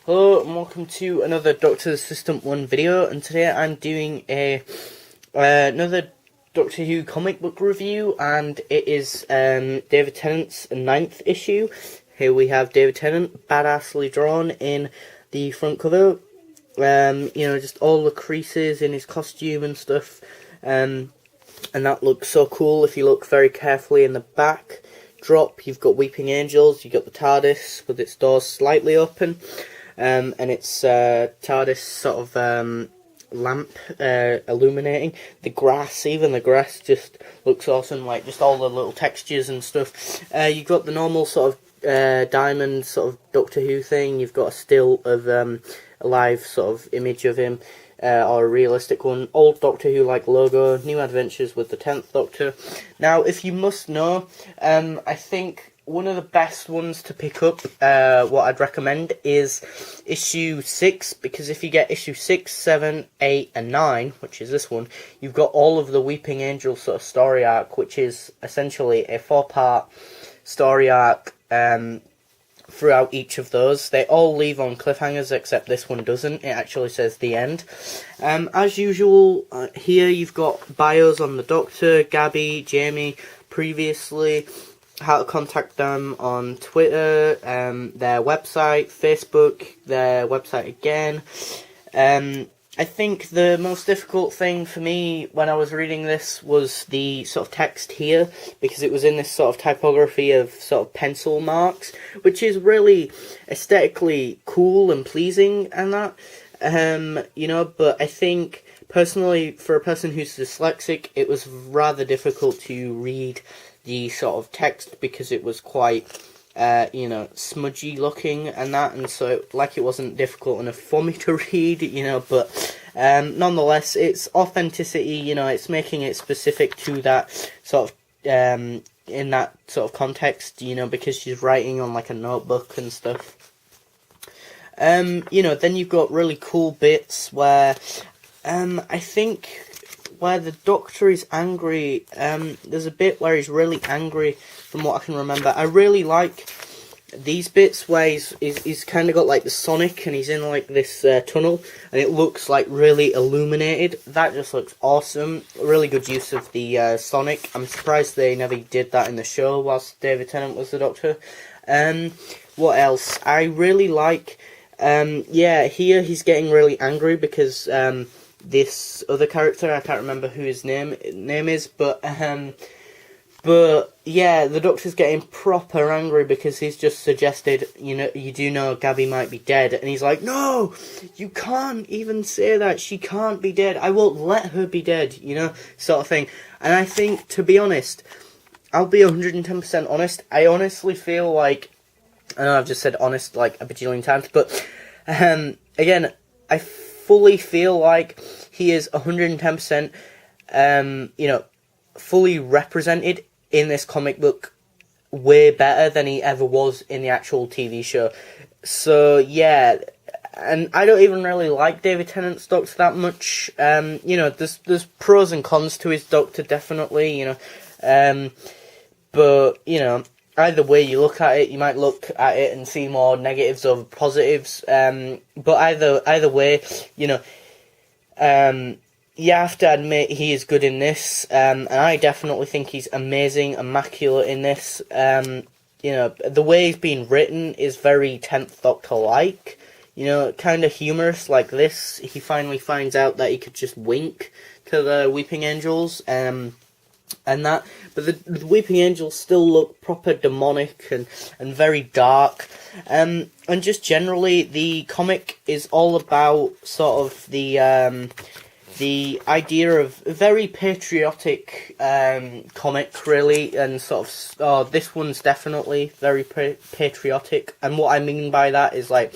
Hello and welcome to another Doctor Assistant 1 video, and today I'm doing another Doctor Who comic book review, and it is David Tennant's 9th issue. Here we have David Tennant, badassly drawn in the front cover. Just all the creases in his costume and stuff, and that looks so cool if you look very carefully in the back drop. You've got Weeping Angels, you've got the TARDIS with its doors slightly open. And it's TARDIS sort of lamp illuminating. The grass just looks awesome, like just all the little textures and stuff. You've got the normal sort of diamond sort of Doctor Who thing. You've got a still of a live sort of image of him, or a realistic one. Old Doctor Who like logo, new adventures with the 10th Doctor. Now, if you must know, I think one of the best ones to pick up, what I'd recommend, is issue 6, because if you get issue 6, 7, 8, and 9, which is this one, you've got all of the Weeping Angel sort of story arc, which is essentially a 4-part story arc throughout each of those. They all leave on cliffhangers, except this one doesn't. It actually says the end. As usual, here you've got bios on the Doctor, Gabby, Jamie, previously, how to contact them on Twitter, their website, Facebook, their website again. I think the most difficult thing for me when I was reading this was the sort of text here, because it was in this sort of typography of sort of pencil marks, which is really aesthetically cool and pleasing and that, but I think personally, for a person who's dyslexic, it was rather difficult to read the sort of text because it was quite, smudgy looking and that, and so it wasn't difficult enough for me to read, but nonetheless, its authenticity, it's making it specific to that sort of, in that sort of context, because she's writing on like a notebook and stuff. Then you've got really cool bits where, I think, where the Doctor is angry, there's a bit where he's really angry, from what I can remember. I really like these bits where he's kind of got like the Sonic, and he's in like this tunnel, and it looks like really illuminated. That just looks awesome. Really good use of the Sonic. I'm surprised they never did that in the show whilst David Tennant was the Doctor. What else? I really like, here he's getting really angry because, this other character, I can't remember who his name is, but yeah, the Doctor's getting proper angry because he's just suggested, you do know Gabby might be dead, and he's like, no, you can't even say that, she can't be dead, I won't let her be dead, sort of thing. And I think, to be honest, I'll be 110% honest, I honestly feel like, I know I've just said honest like a bajillion times, but, again, I fully feel like he is 110%, fully represented in this comic book way better than he ever was in the actual TV show. So, yeah, and I don't even really like David Tennant's Doctor that much. There's pros and cons to his Doctor, definitely, but, either way you look at it, you might look at it and see more negatives over positives, but either way, you have to admit he is good in this, and I definitely think he's amazing, immaculate in this. The way he's been written is very 10th Doctor-like, kind of humorous like this. He finally finds out that he could just wink to the Weeping Angels, and that, but the Weeping Angels still look proper demonic and very dark, and just generally the comic is all about sort of the idea of very patriotic comic, really, and sort of, this one's definitely very patriotic, and what I mean by that is like,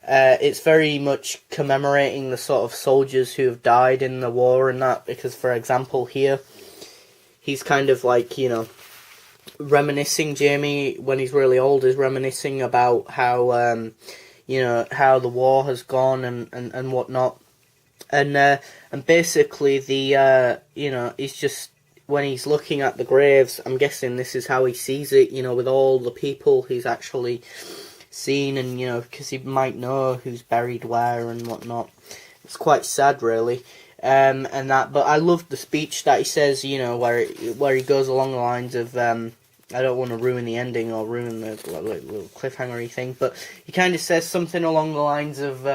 it's very much commemorating the sort of soldiers who have died in the war and that, because, for example, here, he's kind of like, reminiscing, Jamie, when he's really old, is reminiscing about how, how the war has gone and whatnot. And basically he's just, when he's looking at the graves, I'm guessing this is how he sees it, with all the people he's actually scene, and because he might know who's buried where and whatnot. It's quite sad, really. And that, but I loved the speech that he says, where he goes along the lines of, I don't want to ruin the ending or ruin the little cliffhanger-y thing, but he kind of says something along the lines of,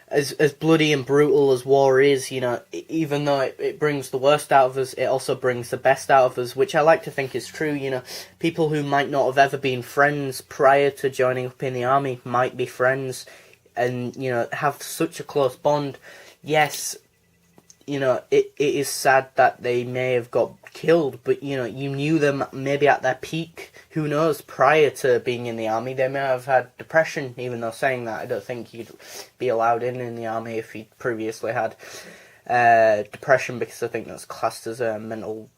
as bloody and brutal as war is, even though it brings the worst out of us, it also brings the best out of us, which I like to think is true. People who might not have ever been friends prior to joining up in the army might be friends and, have such a close bond. Yes, it is sad that they may have got killed, but, you knew them maybe at their peak. Who knows, prior to being in the army, they may have had depression, even though saying that, I don't think you'd be allowed in the army if you'd previously had depression, because I think that's classed as a mental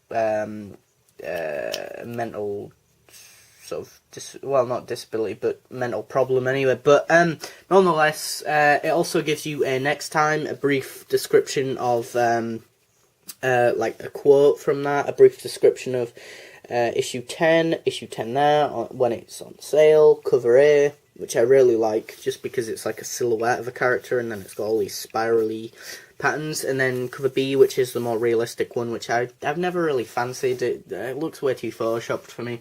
sort of, not disability, but mental problem anyway. But nonetheless, it also gives you next time a brief description of like a quote from that, a brief description of issue 10 there, when it's on sale, cover A, which I really like, just because it's like a silhouette of a character, and then it's got all these spirally patterns, and then cover B, which is the more realistic one, which I've never really fancied. It looks way too photoshopped for me.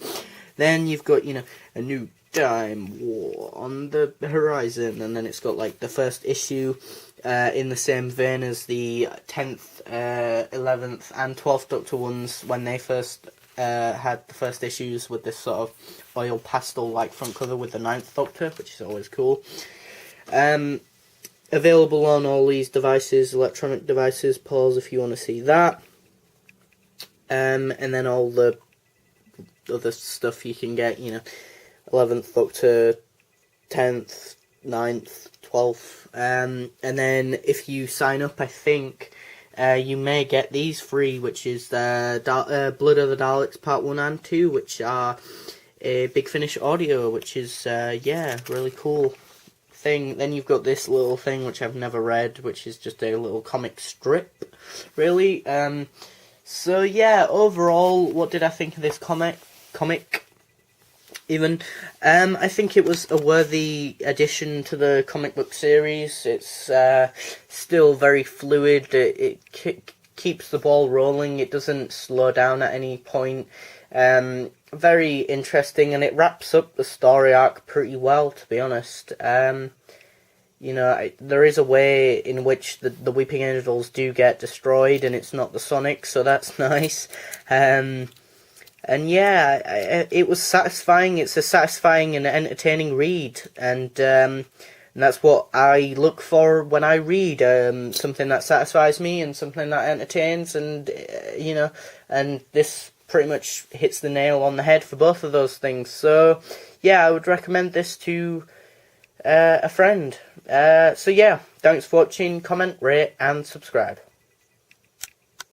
Then you've got, a new time war on the horizon, and then it's got like the first issue in the same vein as the 10th, 11th and 12th Doctor ones, when they first had the first issues with this sort of oil pastel like front cover with the 9th Doctor, which is always cool. Available on all these devices, electronic devices, pause if you want to see that. And then all the other stuff you can get, 11th Doctor, 10th, 9th, 12th, and then if you sign up, I think you may get these free, which is the Blood of the Daleks Part 1 and 2, which are a Big Finish audio, which is, really cool thing. Then you've got this little thing, which I've never read, which is just a little comic strip, really. So yeah, overall, what did I think of this comic? Even I think it was a worthy addition to the comic book series. It's still very fluid. It keeps the ball rolling. It doesn't slow down at any point. Very interesting, and it wraps up the story arc pretty well, to be honest. There is a way in which the Weeping Angels do get destroyed, and it's not the Sonic, so that's nice. And yeah, it was satisfying. It's a satisfying and entertaining read, and that's what I look for when I read. Something that satisfies me and something that entertains, and and this pretty much hits the nail on the head for both of those things. So yeah, I would recommend this to a friend. So yeah, thanks for watching. Comment, rate, and subscribe.